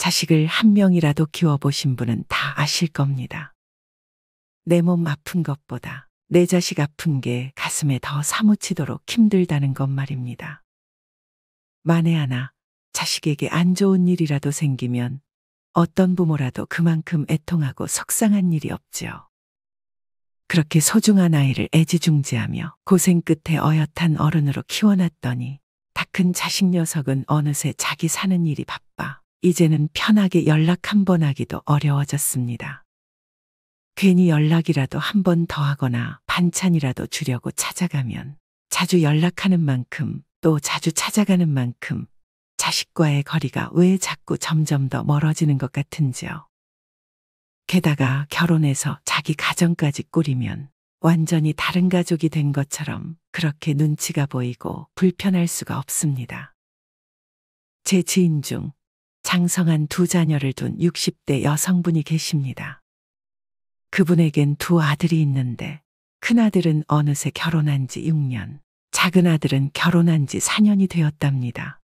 자식을 한 명이라도 키워보신 분은 다 아실 겁니다. 내 몸 아픈 것보다 내 자식 아픈 게 가슴에 더 사무치도록 힘들다는 것 말입니다. 만에 하나 자식에게 안 좋은 일이라도 생기면 어떤 부모라도 그만큼 애통하고 속상한 일이 없지요. 그렇게 소중한 아이를 애지중지하며 고생 끝에 어엿한 어른으로 키워놨더니 다 큰 자식 녀석은 어느새 자기 사는 일이 바빠 이제는 편하게 연락 한 번 하기도 어려워졌습니다. 괜히 연락이라도 한 번 더 하거나 반찬이라도 주려고 찾아가면 자주 연락하는 만큼 또 자주 찾아가는 만큼 자식과의 거리가 왜 자꾸 점점 더 멀어지는 것 같은지요. 게다가 결혼해서 자기 가정까지 꾸리면 완전히 다른 가족이 된 것처럼 그렇게 눈치가 보이고 불편할 수가 없습니다. 제 지인 중 장성한 두 자녀를 둔 60대 여성분이 계십니다. 그분에겐 두 아들이 있는데 큰아들은 어느새 결혼한 지 6년, 작은 아들은 결혼한 지 4년이 되었답니다.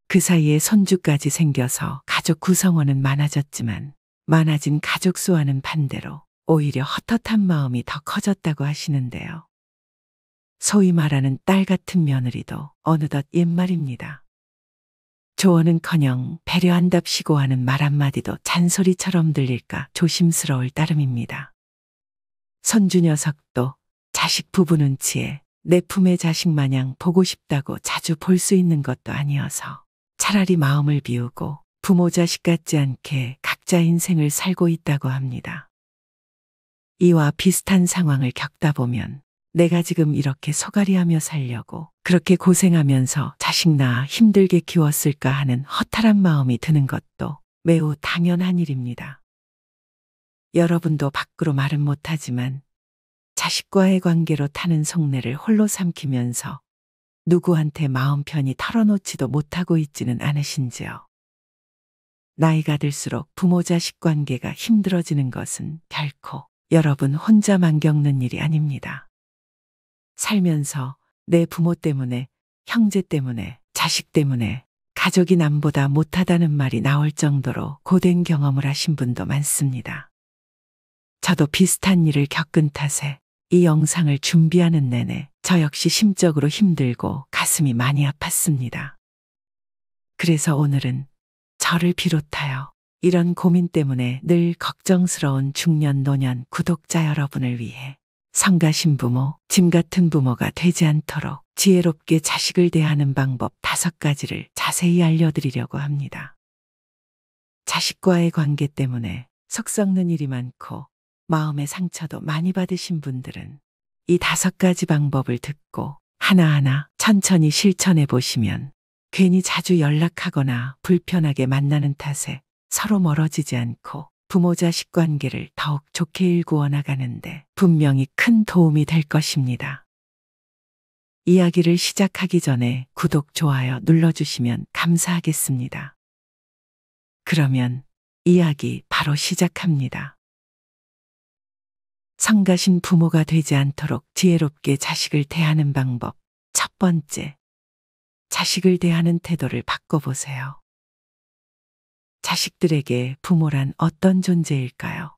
그 사이에 손주까지 생겨서 가족 구성원은 많아졌지만 많아진 가족 수와는 반대로 오히려 헛헛한 마음이 더 커졌다고 하시는데요. 소위 말하는 딸 같은 며느리도 어느덧 옛말입니다. 조언은커녕 배려한답시고 하는 말 한마디도 잔소리처럼 들릴까 조심스러울 따름입니다. 손주 녀석도 자식 부부 눈치에 내 품의 자식 마냥 보고 싶다고 자주 볼 수 있는 것도 아니어서 차라리 마음을 비우고 부모 자식 같지 않게 각자 인생을 살고 있다고 합니다. 이와 비슷한 상황을 겪다 보면 내가 지금 이렇게 소갈이하며 살려고 그렇게 고생하면서 자식 낳아 힘들게 키웠을까 하는 허탈한 마음이 드는 것도 매우 당연한 일입니다. 여러분도 밖으로 말은 못하지만 자식과의 관계로 타는 속내를 홀로 삼키면서 누구한테 마음 편히 털어놓지도 못하고 있지는 않으신지요. 나이가 들수록 부모 자식 관계가 힘들어지는 것은 결코 여러분 혼자만 겪는 일이 아닙니다. 살면서 내 부모 때문에, 형제 때문에, 자식 때문에 가족이 남보다 못하다는 말이 나올 정도로 고된 경험을 하신 분도 많습니다. 저도 비슷한 일을 겪은 탓에 이 영상을 준비하는 내내 저 역시 심적으로 힘들고 가슴이 많이 아팠습니다. 그래서 오늘은 저를 비롯하여 이런 고민 때문에 늘 걱정스러운 중년 노년 구독자 여러분을 위해 성가신 부모, 짐 같은 부모가 되지 않도록 지혜롭게 자식을 대하는 방법 5가지를 자세히 알려드리려고 합니다. 자식과의 관계 때문에 속 썩는 일이 많고 마음의 상처도 많이 받으신 분들은 이 5가지 방법을 듣고 하나하나 천천히 실천해 보시면 괜히 자주 연락하거나 불편하게 만나는 탓에 서로 멀어지지 않고 부모 자식 관계를 더욱 좋게 일구어 나가는데 분명히 큰 도움이 될 것입니다. 이야기를 시작하기 전에 구독, 좋아요 눌러주시면 감사하겠습니다. 그러면 이야기 바로 시작합니다. 성가신 부모가 되지 않도록 지혜롭게 자식을 대하는 방법. 첫 번째, 자식을 대하는 태도를 바꿔보세요. 자식들에게 부모란 어떤 존재일까요?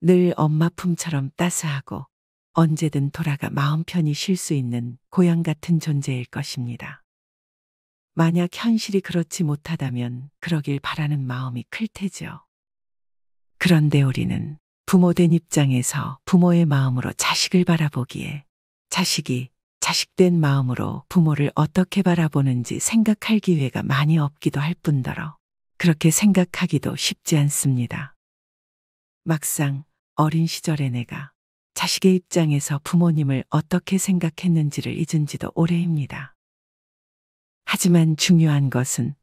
늘 엄마 품처럼 따스하고 언제든 돌아가 마음 편히 쉴 수 있는 고향 같은 존재일 것입니다. 만약 현실이 그렇지 못하다면 그러길 바라는 마음이 클 테죠. 그런데 우리는 부모된 입장에서 부모의 마음으로 자식을 바라보기에 자식이 자식된 마음으로 부모를 어떻게 바라보는지 생각할 기회가 많이 없기도 할 뿐더러 그렇게 생각하기도 쉽지 않습니다. 막상 어린 시절의 내가 자식의 입장에서 부모님을 어떻게 생각했는지를 잊은 지도 오래입니다. 하지만 중요한 것은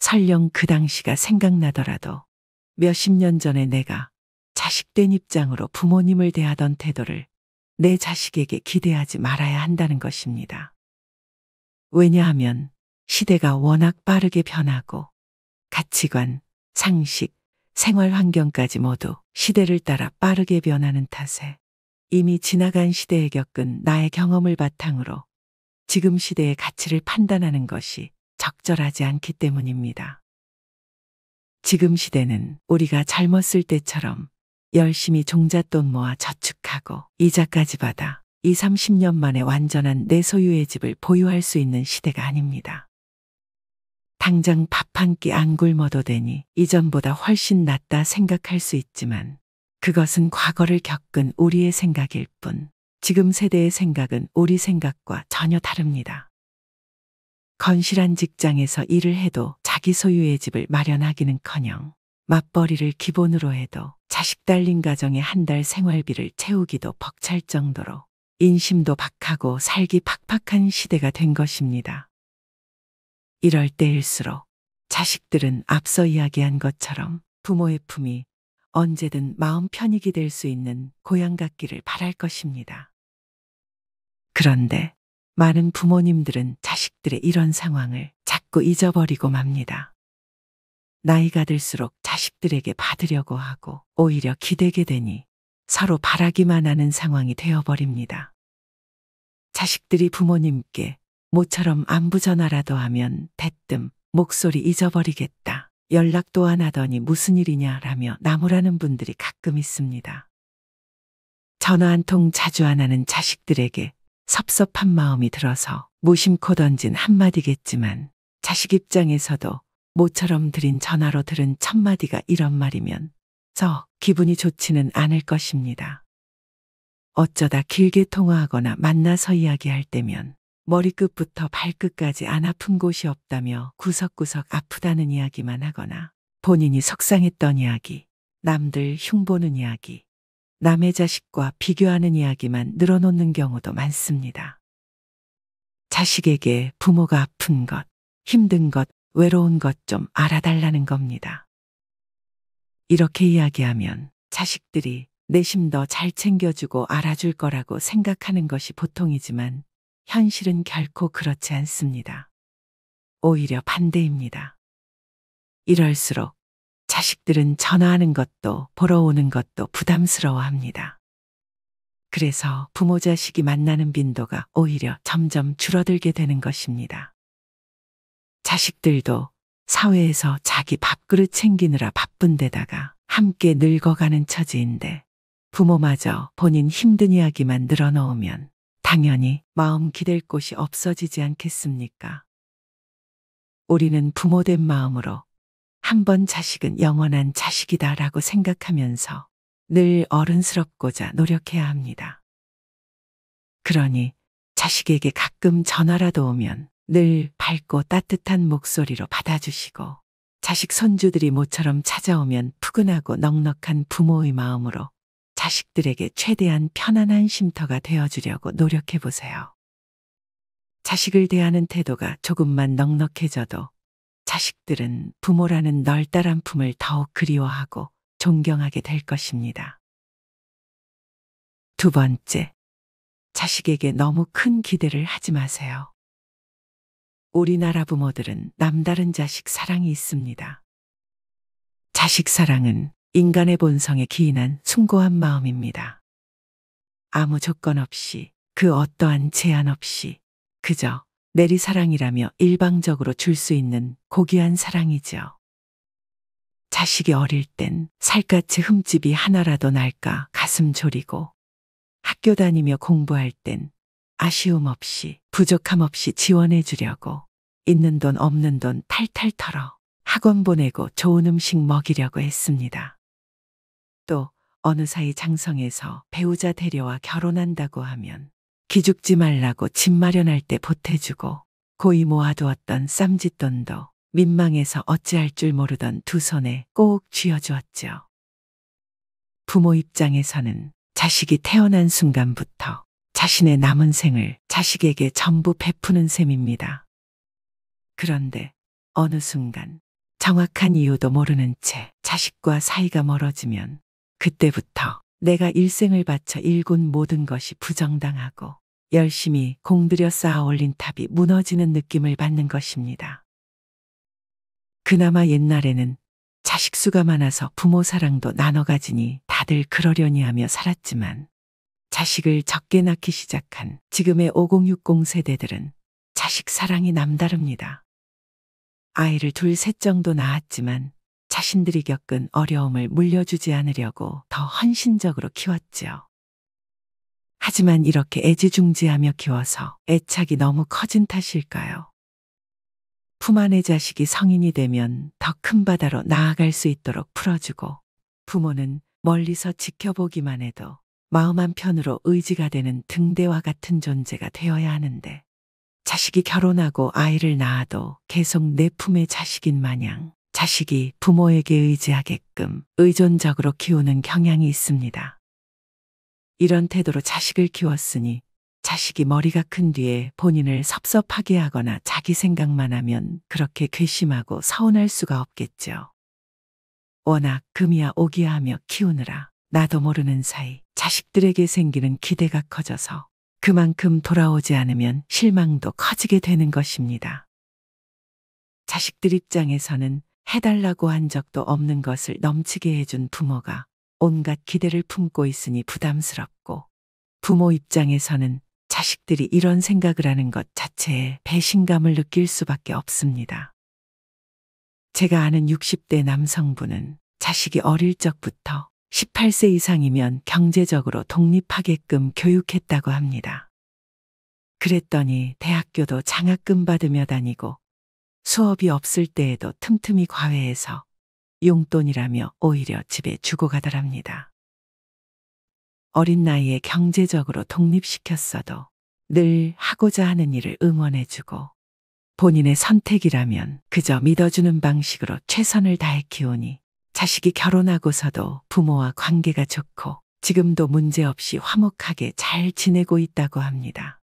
설령 그 당시가 생각나더라도 몇십 년 전에 내가 자식된 입장으로 부모님을 대하던 태도를 내 자식에게 기대하지 말아야 한다는 것입니다. 왜냐하면 시대가 워낙 빠르게 변하고 가치관, 상식, 생활 환경까지 모두 시대를 따라 빠르게 변하는 탓에 이미 지나간 시대에 겪은 나의 경험을 바탕으로 지금 시대의 가치를 판단하는 것이 적절하지 않기 때문입니다. 지금 시대는 우리가 젊었을 때처럼 열심히 종잣돈 모아 저축하고 이자까지 받아 2, 30년 만에 완전한 내 소유의 집을 보유할 수 있는 시대가 아닙니다. 당장 밥 한 끼 안 굶어도 되니 이전보다 훨씬 낫다 생각할 수 있지만 그것은 과거를 겪은 우리의 생각일 뿐 지금 세대의 생각은 우리 생각과 전혀 다릅니다. 건실한 직장에서 일을 해도 자기 소유의 집을 마련하기는커녕 맞벌이를 기본으로 해도 자식 달린 가정의 한 달 생활비를 채우기도 벅찰 정도로 인심도 박하고 살기 팍팍한 시대가 된 것입니다. 이럴 때일수록 자식들은 앞서 이야기한 것처럼 부모의 품이 언제든 마음 편익이 될 수 있는 고향 같기를 바랄 것입니다. 그런데 많은 부모님들은 자식들의 이런 상황을 자꾸 잊어버리고 맙니다. 나이가 들수록 자식들에게 받으려고 하고 오히려 기대게 되니 서로 바라기만 하는 상황이 되어버립니다. 자식들이 부모님께 모처럼 안부 전화라도 하면 대뜸 목소리 잊어버리겠다. 연락도 안 하더니 무슨 일이냐라며 나무라는 분들이 가끔 있습니다. 전화 한 통 자주 안 하는 자식들에게 섭섭한 마음이 들어서 무심코 던진 한마디겠지만 자식 입장에서도 모처럼 드린 전화로 들은 첫마디가 이런 말이면 썩 기분이 좋지는 않을 것입니다. 어쩌다 길게 통화하거나 만나서 이야기할 때면 머리끝부터 발끝까지 안 아픈 곳이 없다며 구석구석 아프다는 이야기만 하거나 본인이 속상했던 이야기, 남들 흉보는 이야기, 남의 자식과 비교하는 이야기만 늘어놓는 경우도 많습니다. 자식에게 부모가 아픈 것, 힘든 것, 외로운 것 좀 알아달라는 겁니다. 이렇게 이야기하면 자식들이 내심 더 잘 챙겨주고 알아줄 거라고 생각하는 것이 보통이지만 현실은 결코 그렇지 않습니다. 오히려 반대입니다. 이럴수록 자식들은 전화하는 것도 보러 오는 것도 부담스러워합니다. 그래서 부모 자식이 만나는 빈도가 오히려 점점 줄어들게 되는 것입니다. 자식들도 사회에서 자기 밥그릇 챙기느라 바쁜 데다가 함께 늙어가는 처지인데 부모마저 본인 힘든 이야기만 늘어놓으면 당연히 마음 기댈 곳이 없어지지 않겠습니까? 우리는 부모된 마음으로 한 번 자식은 영원한 자식이다라고 생각하면서 늘 어른스럽고자 노력해야 합니다. 그러니 자식에게 가끔 전화라도 오면 늘 밝고 따뜻한 목소리로 받아주시고 자식 손주들이 모처럼 찾아오면 푸근하고 넉넉한 부모의 마음으로 자식들에게 최대한 편안한 쉼터가 되어주려고 노력해보세요. 자식을 대하는 태도가 조금만 넉넉해져도 자식들은 부모라는 널따란 품을 더욱 그리워하고 존경하게 될 것입니다. 두 번째, 자식에게 너무 큰 기대를 하지 마세요. 우리나라 부모들은 남다른 자식 사랑이 있습니다. 자식 사랑은 인간의 본성에 기인한 숭고한 마음입니다. 아무 조건 없이 그 어떠한 제한 없이 그저 내리사랑이라며 일방적으로 줄 수 있는 고귀한 사랑이죠. 자식이 어릴 땐 살갗에 흠집이 하나라도 날까 가슴 졸이고 학교 다니며 공부할 땐 아쉬움 없이 부족함 없이 지원해 주려고 있는 돈 없는 돈 탈탈 털어 학원 보내고 좋은 음식 먹이려고 했습니다. 또 어느 사이 장성해서 배우자 데려와 결혼한다고 하면 기죽지 말라고 집 마련할 때 보태주고 고이 모아두었던 쌈짓돈도 민망해서 어찌할 줄 모르던 두 손에 꼭 쥐어주었죠. 부모 입장에서는 자식이 태어난 순간부터 자신의 남은 생을 자식에게 전부 베푸는 셈입니다. 그런데 어느 순간 정확한 이유도 모르는 채 자식과 사이가 멀어지면 그때부터 내가 일생을 바쳐 일군 모든 것이 부정당하고 열심히 공들여 쌓아 올린 탑이 무너지는 느낌을 받는 것입니다. 그나마 옛날에는 자식 수가 많아서 부모 사랑도 나눠 가지니 다들 그러려니 하며 살았지만 자식을 적게 낳기 시작한 지금의 5060 세대들은 자식 사랑이 남다릅니다. 아이를 둘, 셋 정도 낳았지만 자신들이 겪은 어려움을 물려주지 않으려고 더 헌신적으로 키웠지요. 하지만 이렇게 애지중지하며 키워서 애착이 너무 커진 탓일까요? 품 안의 자식이 성인이 되면 더 큰 바다로 나아갈 수 있도록 풀어주고 부모는 멀리서 지켜보기만 해도 마음 한편으로 의지가 되는 등대와 같은 존재가 되어야 하는데 자식이 결혼하고 아이를 낳아도 계속 내 품의 자식인 마냥 자식이 부모에게 의지하게끔 의존적으로 키우는 경향이 있습니다. 이런 태도로 자식을 키웠으니 자식이 머리가 큰 뒤에 본인을 섭섭하게 하거나 자기 생각만 하면 그렇게 괘씸하고 서운할 수가 없겠죠. 워낙 금이야 오기야 하며 키우느라 나도 모르는 사이 자식들에게 생기는 기대가 커져서 그만큼 돌아오지 않으면 실망도 커지게 되는 것입니다. 자식들 입장에서는 해달라고 한 적도 없는 것을 넘치게 해준 부모가 온갖 기대를 품고 있으니 부담스럽고 부모 입장에서는 자식들이 이런 생각을 하는 것 자체에 배신감을 느낄 수밖에 없습니다. 제가 아는 60대 남성분은 자식이 어릴 적부터 18세 이상이면 경제적으로 독립하게끔 교육했다고 합니다. 그랬더니 대학교도 장학금 받으며 다니고 수업이 없을 때에도 틈틈이 과외해서 용돈이라며 오히려 집에 주고 가더랍니다. 어린 나이에 경제적으로 독립시켰어도 늘 하고자 하는 일을 응원해주고 본인의 선택이라면 그저 믿어주는 방식으로 최선을 다해 키우니 자식이 결혼하고서도 부모와 관계가 좋고 지금도 문제없이 화목하게 잘 지내고 있다고 합니다.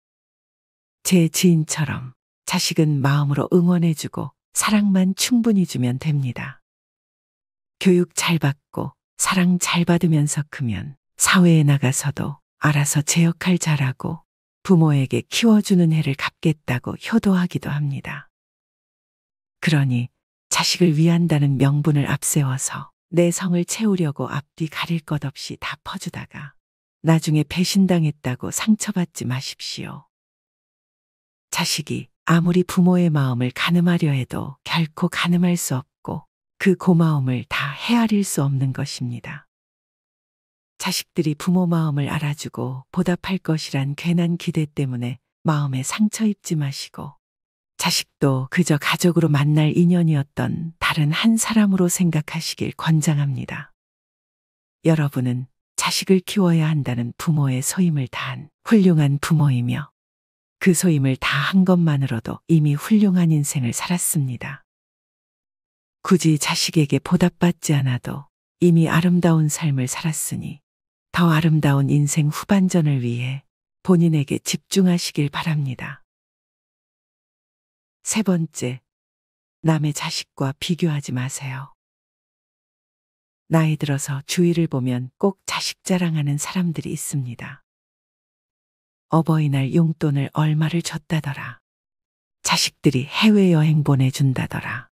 제 지인처럼 자식은 마음으로 응원해주고 사랑만 충분히 주면 됩니다. 교육 잘 받고 사랑 잘 받으면서 크면 사회에 나가서도 알아서 제 역할 잘하고 부모에게 키워주는 해를 갚겠다고 효도하기도 합니다. 그러니 자식을 위한다는 명분을 앞세워서 내 성을 채우려고 앞뒤 가릴 것 없이 다 퍼주다가 나중에 배신당했다고 상처받지 마십시오. 자식이 아무리 부모의 마음을 가늠하려 해도 결코 가늠할 수 없고 그 고마움을 다 헤아릴 수 없는 것입니다. 자식들이 부모 마음을 알아주고 보답할 것이란 괜한 기대 때문에 마음에 상처 입지 마시고 자식도 그저 가족으로 만날 인연이었던 다른 한 사람으로 생각하시길 권장합니다. 여러분은 자식을 키워야 한다는 부모의 소임을 다한 훌륭한 부모이며 그 소임을 다한 것만으로도 이미 훌륭한 인생을 살았습니다. 굳이 자식에게 보답받지 않아도 이미 아름다운 삶을 살았으니 더 아름다운 인생 후반전을 위해 본인에게 집중하시길 바랍니다. 세 번째, 남의 자식과 비교하지 마세요. 나이 들어서 주위를 보면 꼭 자식 자랑하는 사람들이 있습니다. 어버이날 용돈을 얼마를 줬다더라. 자식들이 해외여행 보내준다더라.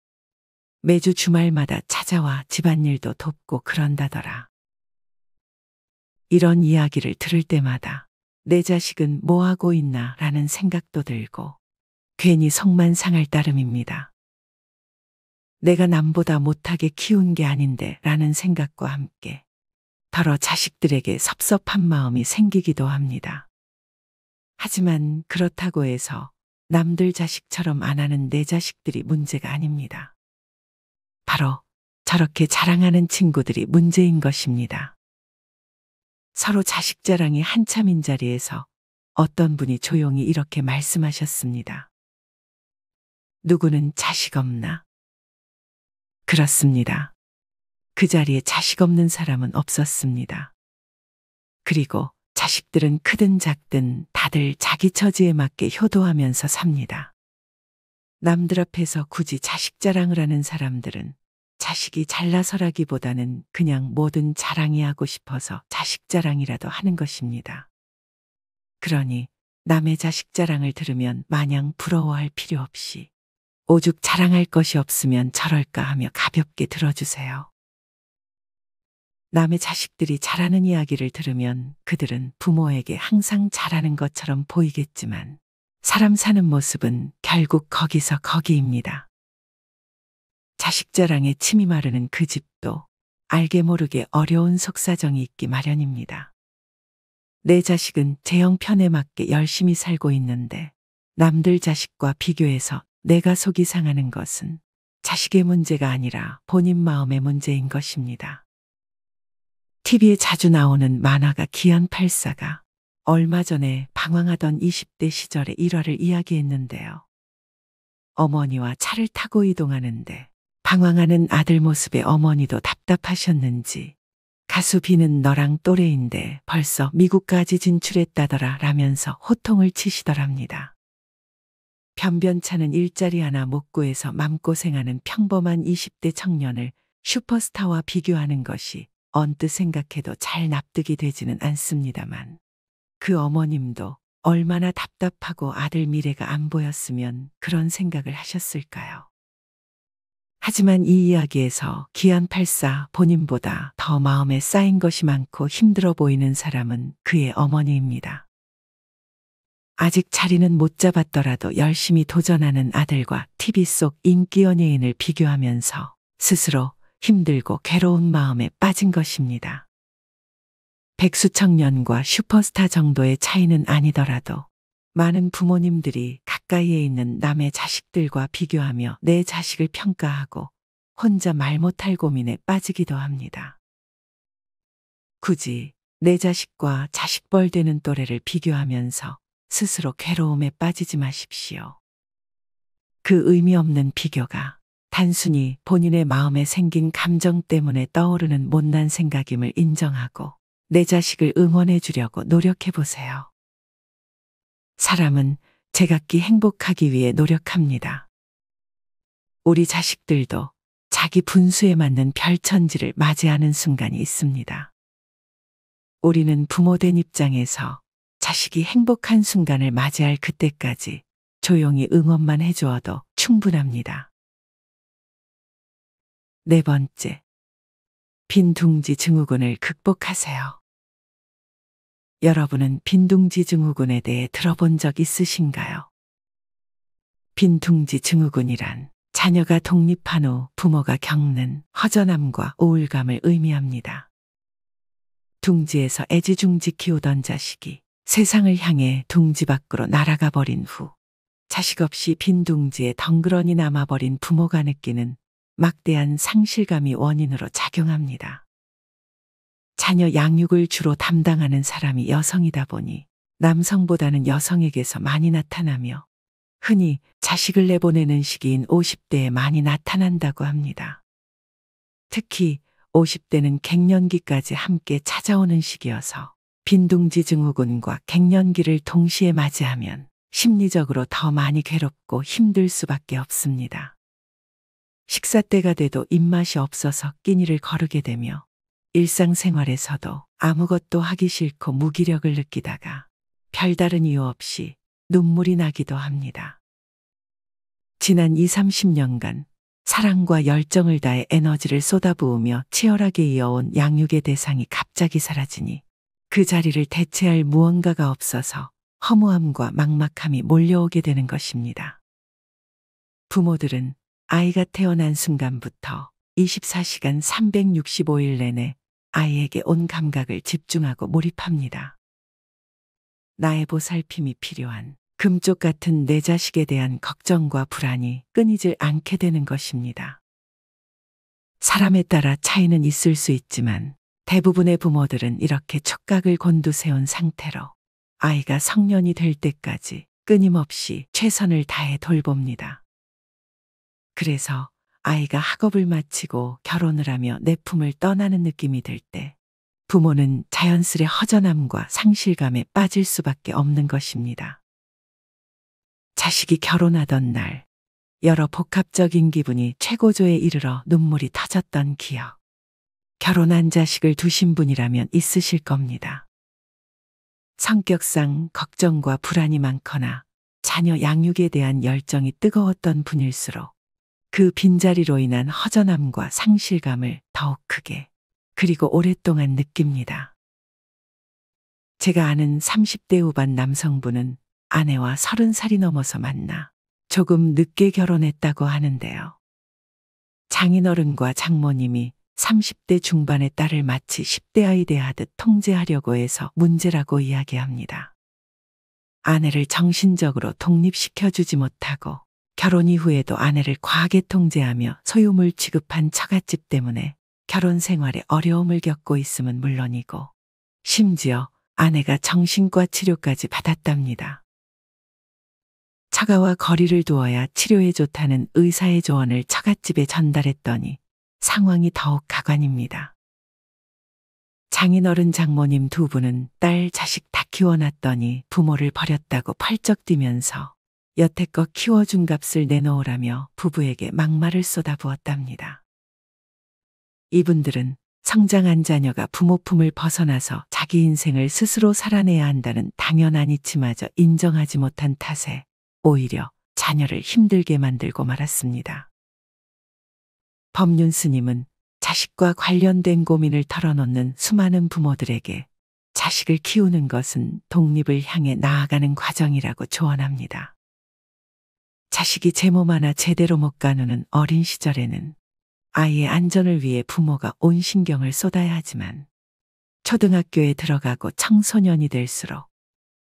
매주 주말마다 찾아와 집안일도 돕고 그런다더라. 이런 이야기를 들을 때마다 내 자식은 뭐하고 있나 라는 생각도 들고 괜히 속만 상할 따름입니다. 내가 남보다 못하게 키운 게 아닌데 라는 생각과 함께 더러 자식들에게 섭섭한 마음이 생기기도 합니다. 하지만 그렇다고 해서 남들 자식처럼 안 하는 내 자식들이 문제가 아닙니다. 바로 저렇게 자랑하는 친구들이 문제인 것입니다. 서로 자식 자랑이 한참인 자리에서 어떤 분이 조용히 이렇게 말씀하셨습니다. 누구는 자식 없나? 그렇습니다. 그 자리에 자식 없는 사람은 없었습니다. 그리고 자식들은 크든 작든 다들 자기 처지에 맞게 효도하면서 삽니다. 남들 앞에서 굳이 자식 자랑을 하는 사람들은 자식이 잘나서라기보다는 그냥 뭐든 자랑이 하고 싶어서 자식 자랑이라도 하는 것입니다. 그러니 남의 자식 자랑을 들으면 마냥 부러워할 필요 없이 오죽 자랑할 것이 없으면 저럴까 하며 가볍게 들어주세요. 남의 자식들이 잘하는 이야기를 들으면 그들은 부모에게 항상 잘하는 것처럼 보이겠지만 사람 사는 모습은 결국 거기서 거기입니다. 자식 자랑에 침이 마르는 그 집도 알게 모르게 어려운 속사정이 있기 마련입니다. 내 자식은 제 형편에 맞게 열심히 살고 있는데 남들 자식과 비교해서 내가 속이 상하는 것은 자식의 문제가 아니라 본인 마음의 문제인 것입니다. TV에 자주 나오는 만화가 기안84가 얼마 전에 방황하던 20대 시절의 일화를 이야기했는데요. 어머니와 차를 타고 이동하는데 방황하는 아들 모습에 어머니도 답답하셨는지 가수 비는 너랑 또래인데 벌써 미국까지 진출했다더라 라면서 호통을 치시더랍니다. 변변찮은 일자리 하나 못 구해서 맘고생하는 평범한 20대 청년을 슈퍼스타와 비교하는 것이 언뜻 생각해도 잘 납득이 되지는 않습니다만 그 어머님도 얼마나 답답하고 아들 미래가 안 보였으면 그런 생각을 하셨을까요? 하지만 이 이야기에서 기안84 본인보다 더 마음에 쌓인 것이 많고 힘들어 보이는 사람은 그의 어머니입니다. 아직 자리는 못 잡았더라도 열심히 도전하는 아들과 TV 속 인기 연예인을 비교하면서 스스로 힘들고 괴로운 마음에 빠진 것입니다. 백수청년과 슈퍼스타 정도의 차이는 아니더라도 많은 부모님들이 가까이에 있는 남의 자식들과 비교하며 내 자식을 평가하고 혼자 말 못할 고민에 빠지기도 합니다. 굳이 내 자식과 자식벌 되는 또래를 비교하면서 스스로 괴로움에 빠지지 마십시오. 그 의미 없는 비교가 단순히 본인의 마음에 생긴 감정 때문에 떠오르는 못난 생각임을 인정하고 내 자식을 응원해 주려고 노력해 보세요. 사람은 제각기 행복하기 위해 노력합니다. 우리 자식들도 자기 분수에 맞는 별천지를 맞이하는 순간이 있습니다. 우리는 부모된 입장에서 자식이 행복한 순간을 맞이할 그때까지 조용히 응원만 해주어도 충분합니다. 네 번째, 빈둥지 증후군을 극복하세요. 여러분은 빈둥지 증후군에 대해 들어본 적 있으신가요? 빈둥지 증후군이란 자녀가 독립한 후 부모가 겪는 허전함과 우울감을 의미합니다. 둥지에서 애지중지 키우던 자식이 세상을 향해 둥지 밖으로 날아가 버린 후 자식 없이 빈 둥지에 덩그러니 남아버린 부모가 느끼는 막대한 상실감이 원인으로 작용합니다. 자녀 양육을 주로 담당하는 사람이 여성이다 보니 남성보다는 여성에게서 많이 나타나며 흔히 자식을 내보내는 시기인 50대에 많이 나타난다고 합니다. 특히 50대는 갱년기까지 함께 찾아오는 시기여서 빈둥지 증후군과 갱년기를 동시에 맞이하면 심리적으로 더 많이 괴롭고 힘들 수밖에 없습니다. 식사 때가 돼도 입맛이 없어서 끼니를 거르게 되며 일상생활에서도 아무것도 하기 싫고 무기력을 느끼다가 별다른 이유 없이 눈물이 나기도 합니다. 지난 20, 30년간 사랑과 열정을 다해 에너지를 쏟아부으며 치열하게 이어온 양육의 대상이 갑자기 사라지니 그 자리를 대체할 무언가가 없어서 허무함과 막막함이 몰려오게 되는 것입니다. 부모들은 아이가 태어난 순간부터 24시간 365일 내내 아이에게 온 감각을 집중하고 몰입합니다. 나의 보살핌이 필요한 금쪽 같은 내 자식에 대한 걱정과 불안이 끊이질 않게 되는 것입니다. 사람에 따라 차이는 있을 수 있지만 대부분의 부모들은 이렇게 촉각을 곤두세운 상태로 아이가 성년이 될 때까지 끊임없이 최선을 다해 돌봅니다. 그래서 아이가 학업을 마치고 결혼을 하며 내 품을 떠나는 느낌이 들 때 부모는 자연스레 허전함과 상실감에 빠질 수밖에 없는 것입니다. 자식이 결혼하던 날 여러 복합적인 기분이 최고조에 이르러 눈물이 터졌던 기억. 결혼한 자식을 두신 분이라면 있으실 겁니다. 성격상 걱정과 불안이 많거나 자녀 양육에 대한 열정이 뜨거웠던 분일수록 그 빈자리로 인한 허전함과 상실감을 더욱 크게 그리고 오랫동안 느낍니다. 제가 아는 30대 후반 남성분은 아내와 30살이 넘어서 만나 조금 늦게 결혼했다고 하는데요. 장인어른과 장모님이 30대 중반의 딸을 마치 10대 아이 대하듯 통제하려고 해서 문제라고 이야기합니다. 아내를 정신적으로 독립시켜주지 못하고 결혼 이후에도 아내를 과하게 통제하며 소유물 취급한 처갓집 때문에 결혼 생활에 어려움을 겪고 있음은 물론이고 심지어 아내가 정신과 치료까지 받았답니다. 처가와 거리를 두어야 치료에 좋다는 의사의 조언을 처갓집에 전달했더니 상황이 더욱 가관입니다. 장인어른 장모님 두 분은 딸 자식 다 키워놨더니 부모를 버렸다고 펄쩍 뛰면서 여태껏 키워준 값을 내놓으라며 부부에게 막말을 쏟아부었답니다. 이분들은 성장한 자녀가 부모 품을 벗어나서 자기 인생을 스스로 살아내야 한다는 당연한 이치마저 인정하지 못한 탓에 오히려 자녀를 힘들게 만들고 말았습니다. 법륜 스님은 자식과 관련된 고민을 털어놓는 수많은 부모들에게 자식을 키우는 것은 독립을 향해 나아가는 과정이라고 조언합니다. 자식이 제 몸 하나 제대로 못 가누는 어린 시절에는 아이의 안전을 위해 부모가 온 신경을 쏟아야 하지만 초등학교에 들어가고 청소년이 될수록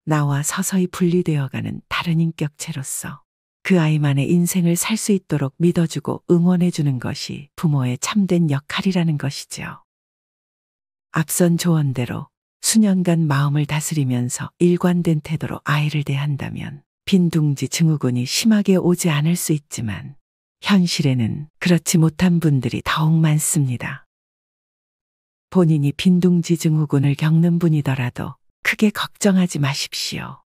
나와 서서히 분리되어가는 다른 인격체로서 그 아이만의 인생을 살 수 있도록 믿어주고 응원해주는 것이 부모의 참된 역할이라는 것이지요. 앞선 조언대로 수년간 마음을 다스리면서 일관된 태도로 아이를 대한다면 빈둥지 증후군이 심하게 오지 않을 수 있지만 현실에는 그렇지 못한 분들이 더욱 많습니다. 본인이 빈둥지 증후군을 겪는 분이더라도 크게 걱정하지 마십시오.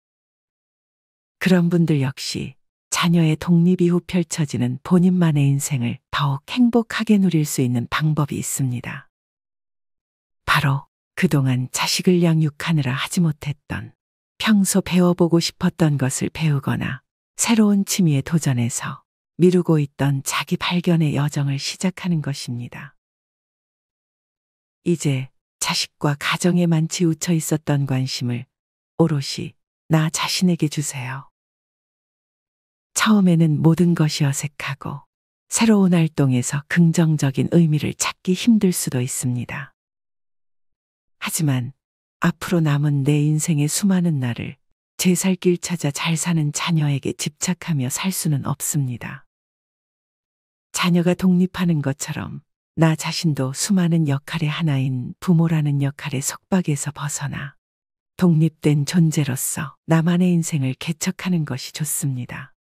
그런 분들 역시 자녀의 독립 이후 펼쳐지는 본인만의 인생을 더욱 행복하게 누릴 수 있는 방법이 있습니다. 바로 그동안 자식을 양육하느라 하지 못했던 평소 배워보고 싶었던 것을 배우거나 새로운 취미에 도전해서 미루고 있던 자기 발견의 여정을 시작하는 것입니다. 이제 자식과 가정에만 치우쳐 있었던 관심을 오롯이 나 자신에게 주세요. 처음에는 모든 것이 어색하고 새로운 활동에서 긍정적인 의미를 찾기 힘들 수도 있습니다. 하지만 앞으로 남은 내 인생의 수많은 날을 제 살 길 찾아 잘 사는 자녀에게 집착하며 살 수는 없습니다. 자녀가 독립하는 것처럼 나 자신도 수많은 역할의 하나인 부모라는 역할의 속박에서 벗어나 독립된 존재로서 나만의 인생을 개척하는 것이 좋습니다.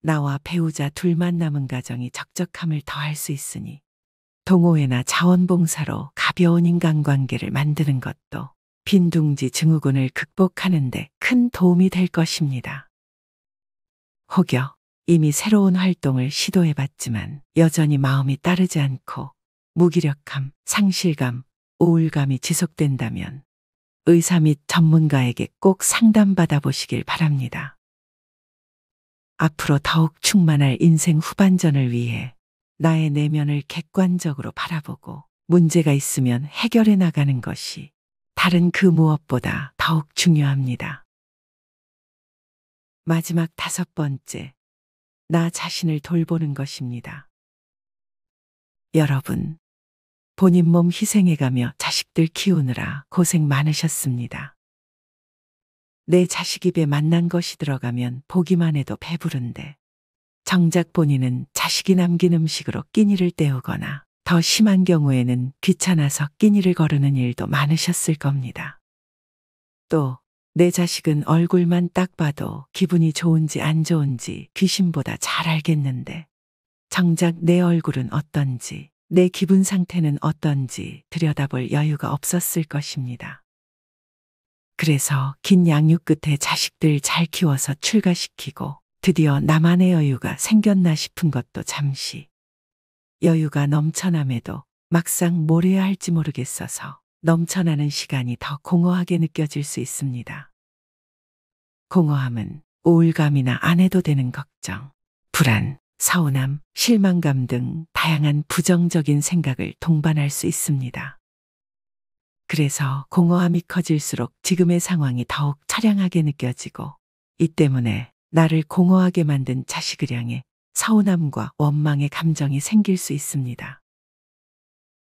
나와 배우자 둘만 남은 가정이 적적함을 더할 수 있으니 동호회나 자원봉사로 가벼운 인간관계를 만드는 것도 빈둥지 증후군을 극복하는 데 큰 도움이 될 것입니다. 혹여 이미 새로운 활동을 시도해봤지만 여전히 마음이 따르지 않고 무기력함, 상실감, 우울감이 지속된다면 의사 및 전문가에게 꼭 상담받아 보시길 바랍니다. 앞으로 더욱 충만할 인생 후반전을 위해 나의 내면을 객관적으로 바라보고 문제가 있으면 해결해 나가는 것이 다른 그 무엇보다 더욱 중요합니다. 마지막 5번째, 나 자신을 돌보는 것입니다. 여러분, 본인 몸 희생해가며 자식들 키우느라 고생 많으셨습니다. 내 자식 입에 맛난 것이 들어가면 보기만 해도 배부른데 정작 본인은 자식이 남긴 음식으로 끼니를 때우거나 더 심한 경우에는 귀찮아서 끼니를 거르는 일도 많으셨을 겁니다. 또 내 자식은 얼굴만 딱 봐도 기분이 좋은지 안 좋은지 귀신보다 잘 알겠는데 정작 내 얼굴은 어떤지 내 기분 상태는 어떤지 들여다볼 여유가 없었을 것입니다. 그래서 긴 양육 끝에 자식들 잘 키워서 출가시키고 드디어 나만의 여유가 생겼나 싶은 것도 잠시. 여유가 넘쳐남에도 막상 뭘 해야 할지 모르겠어서 넘쳐나는 시간이 더 공허하게 느껴질 수 있습니다. 공허함은 우울감이나 안 해도 되는 걱정, 불안, 서운함, 실망감 등 다양한 부정적인 생각을 동반할 수 있습니다. 그래서 공허함이 커질수록 지금의 상황이 더욱 처량하게 느껴지고 이 때문에 나를 공허하게 만든 자식을 향해 서운함과 원망의 감정이 생길 수 있습니다.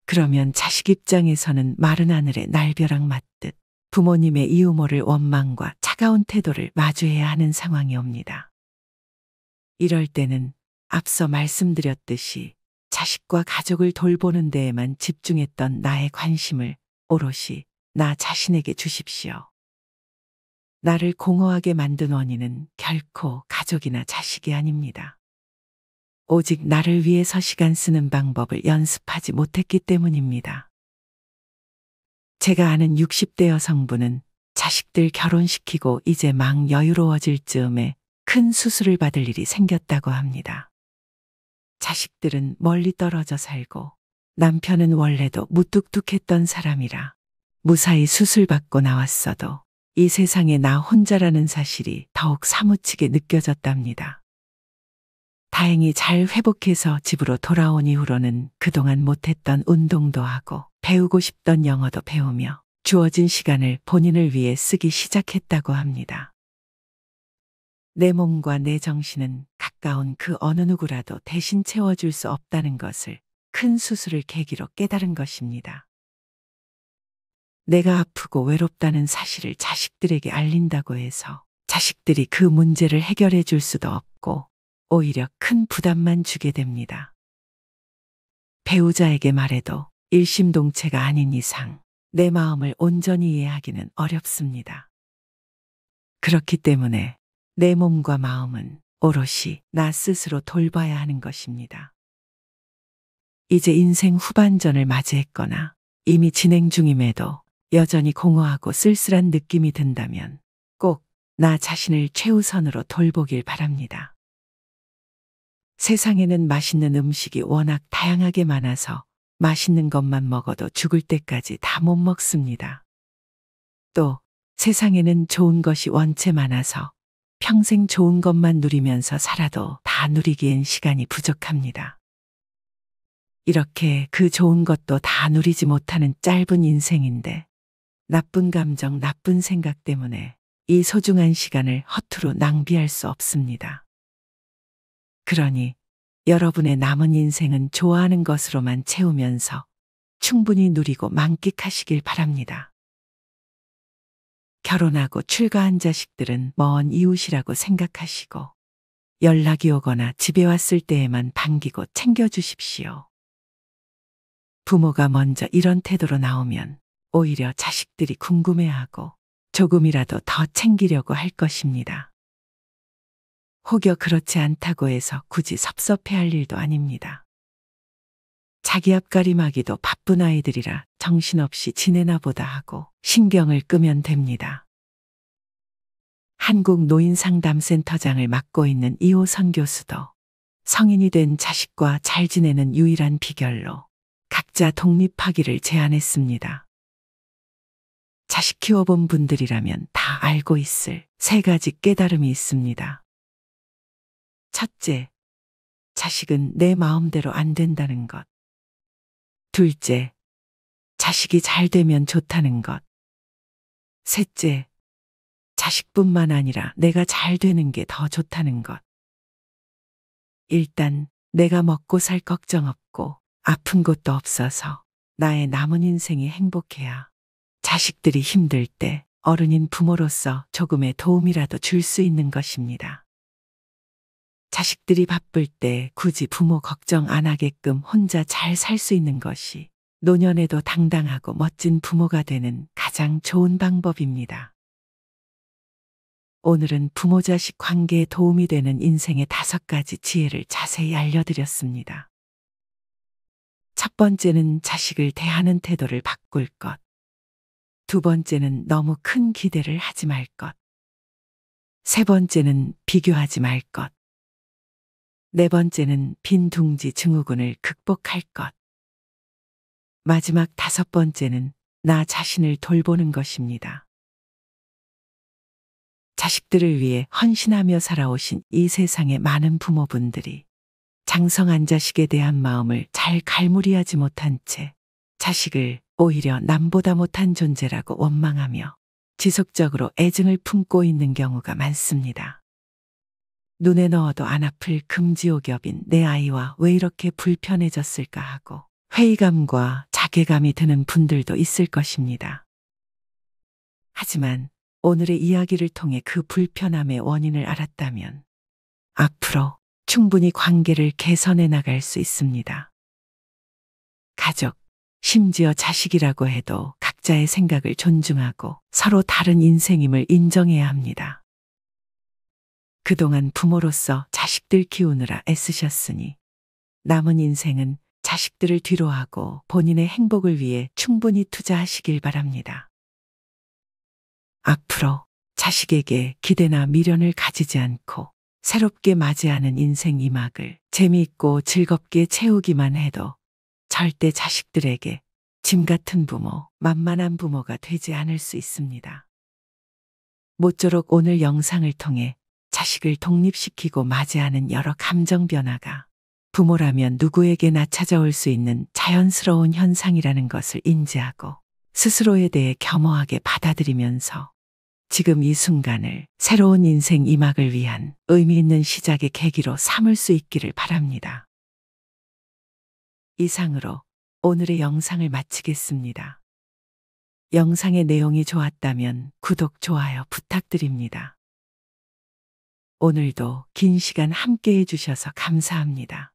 그러면 자식 입장에서는 마른 하늘에 날벼락 맞듯 부모님의 이 유머를 원망과 차가운 태도를 마주해야 하는 상황이 옵니다. 이럴 때는 앞서 말씀드렸듯이 자식과 가족을 돌보는 데에만 집중했던 나의 관심을 오롯이 나 자신에게 주십시오. 나를 공허하게 만든 원인은 결코 가족이나 자식이 아닙니다. 오직 나를 위해서 시간 쓰는 방법을 연습하지 못했기 때문입니다. 제가 아는 60대 여성분은 자식들 결혼시키고 이제 막 여유로워질 즈음에 큰 수술을 받을 일이 생겼다고 합니다. 자식들은 멀리 떨어져 살고 남편은 원래도 무뚝뚝했던 사람이라 무사히 수술받고 나왔어도 이 세상에 나 혼자라는 사실이 더욱 사무치게 느껴졌답니다. 다행히 잘 회복해서 집으로 돌아온 이후로는 그동안 못했던 운동도 하고 배우고 싶던 영어도 배우며 주어진 시간을 본인을 위해 쓰기 시작했다고 합니다. 내 몸과 내 정신은 가까운 그 어느 누구라도 대신 채워줄 수 없다는 것을 큰 수술을 계기로 깨달은 것입니다. 내가 아프고 외롭다는 사실을 자식들에게 알린다고 해서 자식들이 그 문제를 해결해 줄 수도 없고 오히려 큰 부담만 주게 됩니다. 배우자에게 말해도 일심동체가 아닌 이상 내 마음을 온전히 이해하기는 어렵습니다. 그렇기 때문에 내 몸과 마음은 오롯이 나 스스로 돌봐야 하는 것입니다. 이제 인생 후반전을 맞이했거나 이미 진행 중임에도 여전히 공허하고 쓸쓸한 느낌이 든다면 꼭 나 자신을 최우선으로 돌보길 바랍니다. 세상에는 맛있는 음식이 워낙 다양하게 많아서 맛있는 것만 먹어도 죽을 때까지 다 못 먹습니다. 또 세상에는 좋은 것이 원체 많아서 평생 좋은 것만 누리면서 살아도 다 누리기엔 시간이 부족합니다. 이렇게 그 좋은 것도 다 누리지 못하는 짧은 인생인데 나쁜 감정, 나쁜 생각 때문에 이 소중한 시간을 허투루 낭비할 수 없습니다. 그러니 여러분의 남은 인생은 좋아하는 것으로만 채우면서 충분히 누리고 만끽하시길 바랍니다. 결혼하고 출가한 자식들은 먼 이웃이라고 생각하시고 연락이 오거나 집에 왔을 때에만 반기고 챙겨주십시오. 부모가 먼저 이런 태도로 나오면 오히려 자식들이 궁금해하고 조금이라도 더 챙기려고 할 것입니다. 혹여 그렇지 않다고 해서 굳이 섭섭해할 일도 아닙니다. 자기 앞가림하기도 바쁜 아이들이라 정신없이 지내나 보다 하고 신경을 끄면 됩니다. 한국노인상담센터장을 맡고 있는 이호선 교수도 성인이 된 자식과 잘 지내는 유일한 비결로 각자 독립하기를 제안했습니다. 자식 키워본 분들이라면 다 알고 있을 3가지 깨달음이 있습니다. 첫째, 자식은 내 마음대로 안 된다는 것. 둘째, 자식이 잘 되면 좋다는 것. 셋째, 자식뿐만 아니라 내가 잘 되는 게 더 좋다는 것. 일단 내가 먹고 살 걱정 없고 아픈 것도 없어서 나의 남은 인생이 행복해야 자식들이 힘들 때 어른인 부모로서 조금의 도움이라도 줄 수 있는 것입니다. 자식들이 바쁠 때 굳이 부모 걱정 안 하게끔 혼자 잘 살 수 있는 것이 노년에도 당당하고 멋진 부모가 되는 가장 좋은 방법입니다. 오늘은 부모 자식 관계에 도움이 되는 인생의 5가지 지혜를 자세히 알려드렸습니다. 첫 번째는 자식을 대하는 태도를 바꿀 것. 두 번째는 너무 큰 기대를 하지 말 것. 세 번째는 비교하지 말 것. 네 번째는 빈둥지 증후군을 극복할 것. 마지막 5번째는 나 자신을 돌보는 것입니다. 자식들을 위해 헌신하며 살아오신 이 세상의 많은 부모분들이 장성한 자식에 대한 마음을 잘 갈무리하지 못한 채 자식을 오히려 남보다 못한 존재라고 원망하며 지속적으로 애증을 품고 있는 경우가 많습니다. 눈에 넣어도 안 아플 금지옥엽인 내 아이와 왜 이렇게 불편해졌을까 하고 회의감과 자괴감이 드는 분들도 있을 것입니다. 하지만 오늘의 이야기를 통해 그 불편함의 원인을 알았다면 앞으로 충분히 관계를 개선해 나갈 수 있습니다. 가족, 심지어 자식이라고 해도 각자의 생각을 존중하고 서로 다른 인생임을 인정해야 합니다. 그동안 부모로서 자식들 키우느라 애쓰셨으니 남은 인생은 자식들을 뒤로하고 본인의 행복을 위해 충분히 투자하시길 바랍니다. 앞으로 자식에게 기대나 미련을 가지지 않고 새롭게 맞이하는 인생 2막을 재미있고 즐겁게 채우기만 해도 절대 자식들에게 짐 같은 부모, 만만한 부모가 되지 않을 수 있습니다. 모쪼록 오늘 영상을 통해 자식을 독립시키고 맞이하는 여러 감정 변화가 부모라면 누구에게나 찾아올 수 있는 자연스러운 현상이라는 것을 인지하고 스스로에 대해 겸허하게 받아들이면서 지금 이 순간을 새로운 인생 2막을 위한 의미 있는 시작의 계기로 삼을 수 있기를 바랍니다. 이상으로 오늘의 영상을 마치겠습니다. 영상의 내용이 좋았다면 구독, 좋아요 부탁드립니다. 오늘도 긴 시간 함께 해주셔서 감사합니다.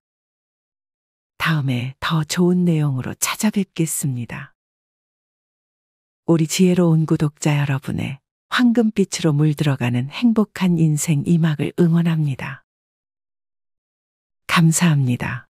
다음에 더 좋은 내용으로 찾아뵙겠습니다. 우리 지혜로운 구독자 여러분의 황금빛으로 물들어가는 행복한 인생 2막을 응원합니다. 감사합니다.